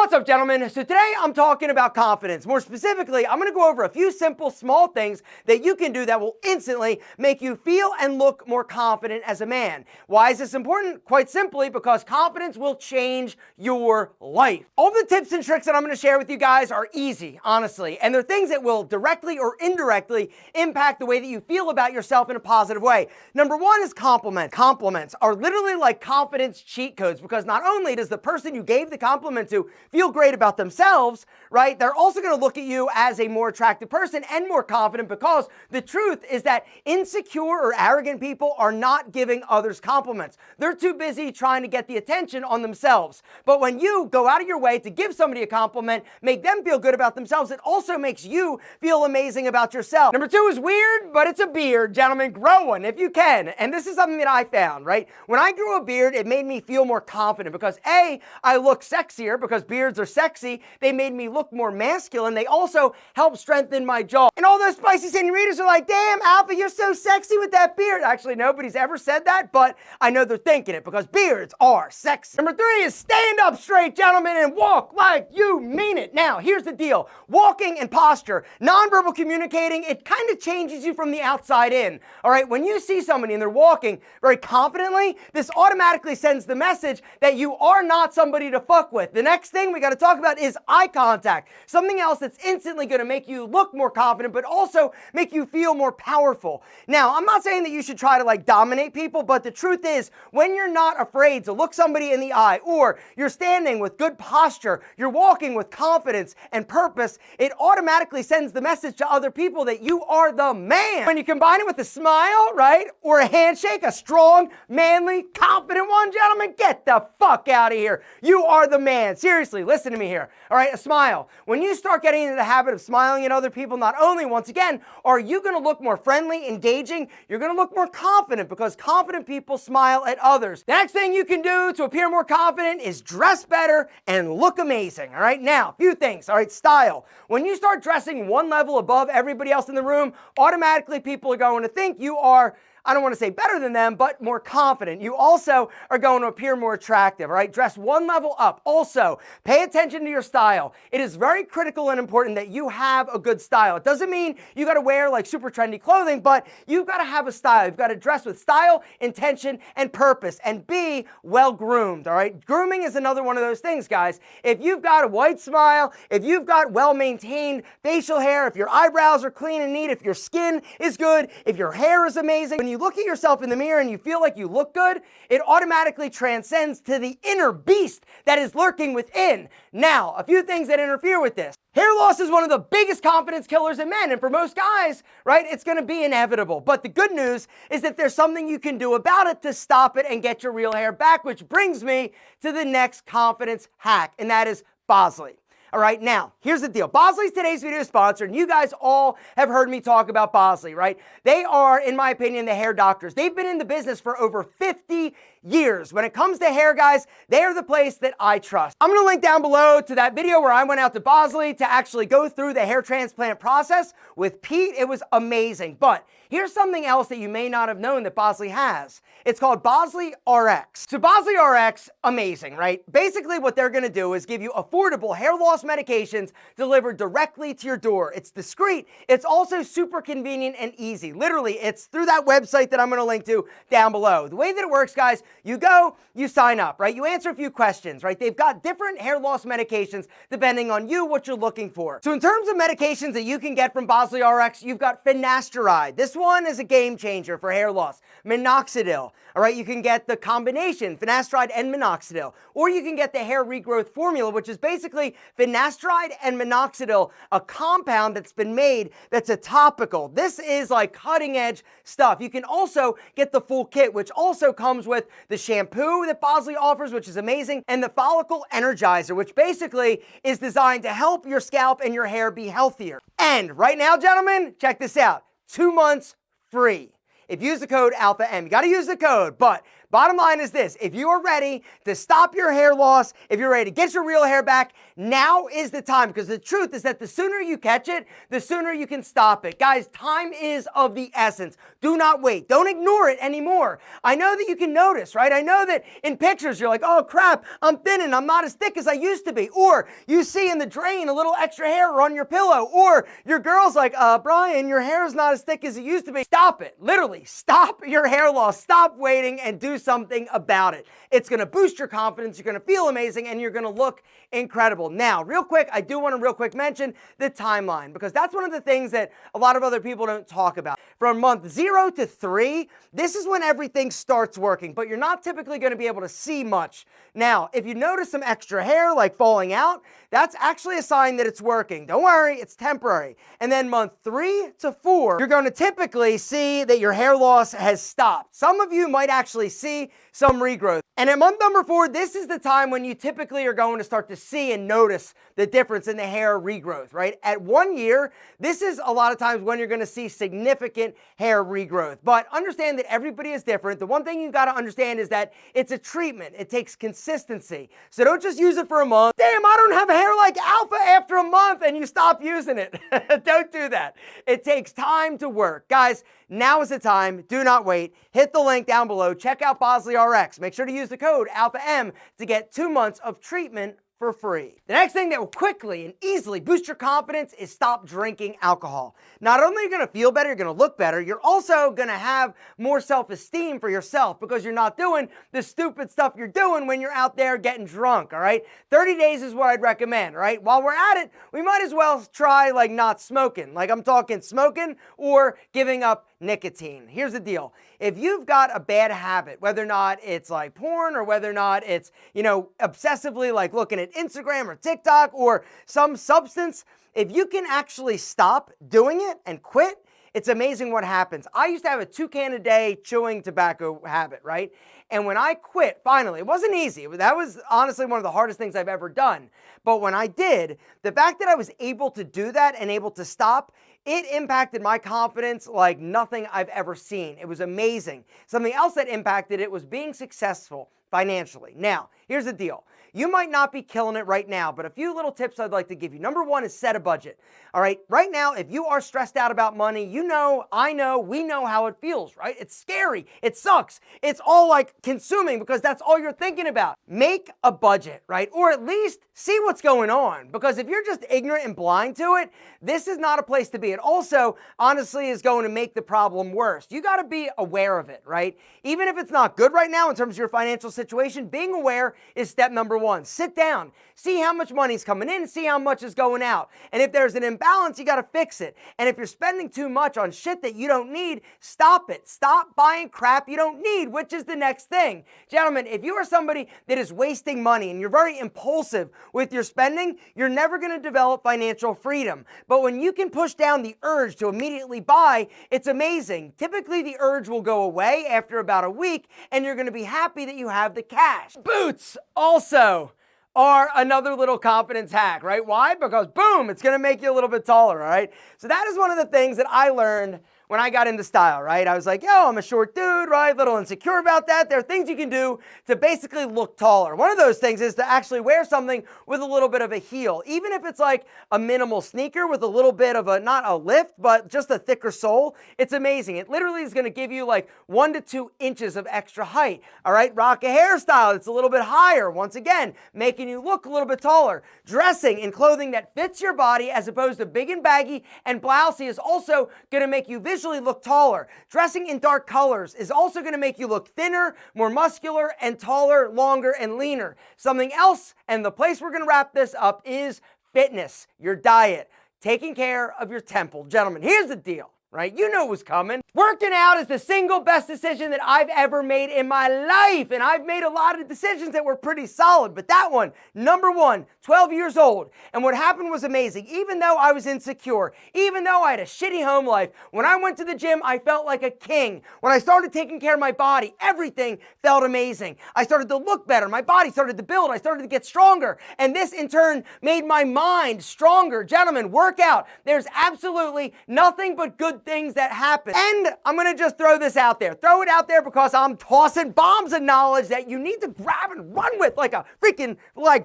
What's up, gentlemen? So today I'm talking about confidence. More specifically, I'm going to go over a few simple, small things that you can do that will instantly make you feel and look more confident as a man. Why is this important? Quite simply because confidence will change your life. All the tips and tricks that I'm going to share with you guys are easy, honestly, and they're things that will directly or indirectly impact the way that you feel about yourself in a positive way. Number one is compliments. Compliments are literally like confidence cheat codes, because not only does the person you gave the compliment to feel great about themselves, right? They're also going to look at you as a more attractive person and more confident, because the truth is that insecure or arrogant people are not giving others compliments. They're too busy trying to get the attention on themselves. But when you go out of your way to give somebody a compliment, make them feel good about themselves, it also makes you feel amazing about yourself. Number two is weird, but it's a beard. Gentlemen, grow one if you can. And this is something that I found, right? When I grew a beard, it made me feel more confident because A, I look sexier because beards are sexy. They made me look more masculine. They also help strengthen my jaw. And all those spicy senoritas are like, damn, Alpha, you're so sexy with that beard. Actually, nobody's ever said that, but I know they're thinking it because beards are sexy. Number three is stand up straight, gentlemen, and walk like you mean it. Now, here's the deal. Walking and posture, nonverbal communicating, it kind of changes you from the outside in. All right, when you see somebody and they're walking very confidently, this automatically sends the message that you are not somebody to fuck with. The next thing we got to talk about is eye contact. Something else that's instantly going to make you look more confident, but also make you feel more powerful. Now, I'm not saying that you should try to like dominate people, but the truth is, when you're not afraid to look somebody in the eye, or you're standing with good posture, you're walking with confidence and purpose, it automatically sends the message to other people that you are the man. When you combine it with a smile, right, or a handshake, a strong, manly, confident one, gentlemen, get the fuck out of here. You are the man. Seriously, listen to me here. All right, a smile. When you start getting into the habit of smiling at other people, not only, once again, are you going to look more friendly, engaging, you're going to look more confident, because confident people smile at others. The next thing you can do to appear more confident is dress better and look amazing. All right, now, a few things. All right, style. When you start dressing one level above everybody else in the room, automatically people are going to think you are, I don't want to say better than them, but more confident. You also are going to appear more attractive, all right? Dress one level up. Also, pay attention to your style. It is very critical and important that you have a good style. It doesn't mean you got to wear like super trendy clothing, but you've got to have a style. You've got to dress with style, intention, and purpose, and be well groomed, all right? Grooming is another one of those things, guys. If you've got a white smile, if you've got well-maintained facial hair, if your eyebrows are clean and neat, if your skin is good, if your hair is amazing, when you look at yourself in the mirror and you feel like you look good, it automatically transcends to the inner beast that is lurking within. Now, a few things that interfere with this. Hair loss is one of the biggest confidence killers in men, and for most guys, right, it's going to be inevitable. But the good news is that there's something you can do about it to stop it and get your real hair back, which brings me to the next confidence hack, and that is Bosley. All right, now, here's the deal. Bosley's today's video sponsor, and you guys all have heard me talk about Bosley, right? They are, in my opinion, the hair doctors. They've been in the business for over 50 years. When it comes to hair, guys, they are the place that I trust. I'm going to link down below to that video where I went out to Bosley to actually go through the hair transplant process with Pete. It was amazing. But here's something else that you may not have known that Bosley has. It's called BosleyRx. So BosleyRx, amazing, right? Basically what they're going to do is give you affordable hair loss medications delivered directly to your door. It's discreet. It's also super convenient and easy. Literally, it's through that website that I'm going to link to down below. The way that it works, guys, you go, you sign up, right? You answer a few questions, right? They've got different hair loss medications depending on you, what you're looking for. So in terms of medications that you can get from BosleyRx, you've got finasteride. This one is a game changer for hair loss. Minoxidil. All right, you can get the combination, finasteride and minoxidil. Or you can get the hair regrowth formula, which is basically finasteride and minoxidil, a compound that's been made that's a topical. This is like cutting edge stuff. You can also get the full kit, which also comes with the shampoo that Bosley offers, which is amazing, and the follicle energizer, which basically is designed to help your scalp and your hair be healthier. And right now, gentlemen, check this out. 2 months free. If you use the code ALPHAM, you got to use the code, but Bottom line is this: if you are ready to stop your hair loss, if you're ready to get your real hair back, now is the time, because the truth is that the sooner you catch it, the sooner you can stop it. Guys, time is of the essence. Do not wait. Don't ignore it anymore. I know that you can notice, right? I know that in pictures you're like, oh crap, I'm thinning, I'm not as thick as I used to be. Or you see in the drain a little extra hair on your pillow. Or your girl's like, Brian, your hair is not as thick as it used to be. Stop it. Literally, stop your hair loss. Stop waiting and do something about it. It's going to boost your confidence. You're going to feel amazing and you're going to look incredible. Now, real quick, I do want to real quick mention the timeline, because that's one of the things that a lot of other people don't talk about. From month 0 to 3, this is when everything starts working, but you're not typically going to be able to see much. Now, if you notice some extra hair like falling out, that's actually a sign that it's working. Don't worry, it's temporary. And then month 3 to 4, you're going to typically see that your hair loss has stopped. Some of you might actually see some regrowth. And at month number 4, this is the time when you typically are going to start to see and notice the difference in the hair regrowth, right? At 1 year, this is a lot of times when you're going to see significant hair regrowth. But understand that everybody is different. The one thing you got to understand is that it's a treatment. It takes consistency. So don't just use it for a month. Damn, I don't have hair like Alpha after a month, and you stop using it. Don't do that. It takes time to work. Guys, now is the time. Do not wait. Hit the link down below. Check out BosleyRx. Make sure to use the code ALPHAM to get 2 months of treatment for free. The next thing that will quickly and easily boost your confidence is stop drinking alcohol. Not only are you going to feel better, you're going to look better, you're also going to have more self-esteem for yourself, because you're not doing the stupid stuff you're doing when you're out there getting drunk, all right? 30 days is what I'd recommend, all right? While we're at it, we might as well try like not smoking. Like I'm talking smoking or giving up nicotine. Here's the deal. If you've got a bad habit, whether or not it's like porn or whether or not it's, obsessively like looking at Instagram or TikTok or some substance, if you can actually stop doing it and quit, it's amazing what happens. I used to have a 2-can a day chewing tobacco habit, right? And when I quit, finally, it wasn't easy. That was honestly one of the hardest things I've ever done. But when I did, the fact that I was able to do that and able to stop, it impacted my confidence like nothing I've ever seen. It was amazing. Something else that impacted it was being successful financially. Now, here's the deal. You might not be killing it right now, but a few little tips I'd like to give you. Number 1 is set a budget. All right, right now, if you are stressed out about money, you know, I know, we know how it feels, right? It's scary. It sucks. It's all like consuming because that's all you're thinking about. Make a budget, right? Or at least see what's going on, because if you're just ignorant and blind to it, this is not a place to be. It also, honestly, is going to make the problem worse. You got to be aware of it, right? Even if it's not good right now in terms of your financial situation, being aware is step number 1. Sit down, see how much money's coming in, see how much is going out. And if there's an imbalance, you got to fix it. And if you're spending too much on shit that you don't need, stop it. Stop buying crap you don't need, which is the next thing. Gentlemen, if you are somebody that is wasting money and you're very impulsive with your spending, you're never going to develop financial freedom. But when you can push down the urge to immediately buy, it's amazing. Typically, the urge will go away after about a week, and you're going to be happy that you have the cash. Boots also are another little confidence hack, right? Why? Because boom, it's gonna make you a little bit taller, all right? So that is one of the things that I learned when I got into style, right? I was like, yo, I'm a short dude, right? A little insecure about that. There are things you can do to basically look taller. One of those things is to actually wear something with a little bit of a heel. Even if it's like a minimal sneaker with a little bit of a, not a lift, but just a thicker sole, it's amazing. It literally is gonna give you like 1 to 2 inches of extra height, all right? Rock a hairstyle that's a little bit higher, once again, making you look a little bit taller. Dressing in clothing that fits your body as opposed to big and baggy and blousy is also gonna make you visually look taller. Dressing in dark colors is also going to make you look thinner, more muscular, and taller, longer, and leaner. Something else, and the place we're going to wrap this up, is fitness, your diet, taking care of your temple. Gentlemen, here's the deal. Right? You knew it was coming. Working out is the single best decision that I've ever made in my life. And I've made a lot of decisions that were pretty solid. But that one, number 1, 12 years old. And what happened was amazing. Even though I was insecure, even though I had a shitty home life, when I went to the gym, I felt like a king. When I started taking care of my body, everything felt amazing. I started to look better. My body started to build. I started to get stronger. And this in turn made my mind stronger. Gentlemen, work out. There's absolutely nothing but good things that happen. And I'm gonna just throw this out there. Throw it out there because I'm tossing bombs of knowledge that you need to grab and run with like a freaking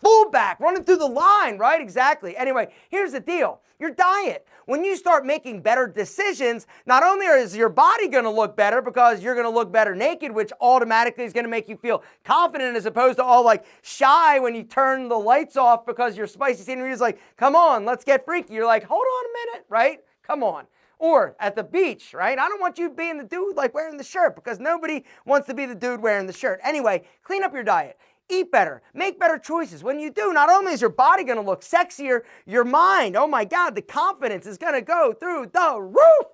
fullback running through the line, right? Exactly. Anyway, here's the deal. Your diet. When you start making better decisions, not only is your body going to look better because you're going to look better naked, which automatically is going to make you feel confident as opposed to all shy when you turn the lights off because your spicy scenery is like, come on, let's get freaky. You're like, hold on a minute, right? Come on. Or at the beach, right? I don't want you being the dude wearing the shirt because nobody wants to be the dude wearing the shirt. Anyway, clean up your diet. Eat better, make better choices. When you do, not only is your body going to look sexier, your mind, oh my God, the confidence is going to go through the roof.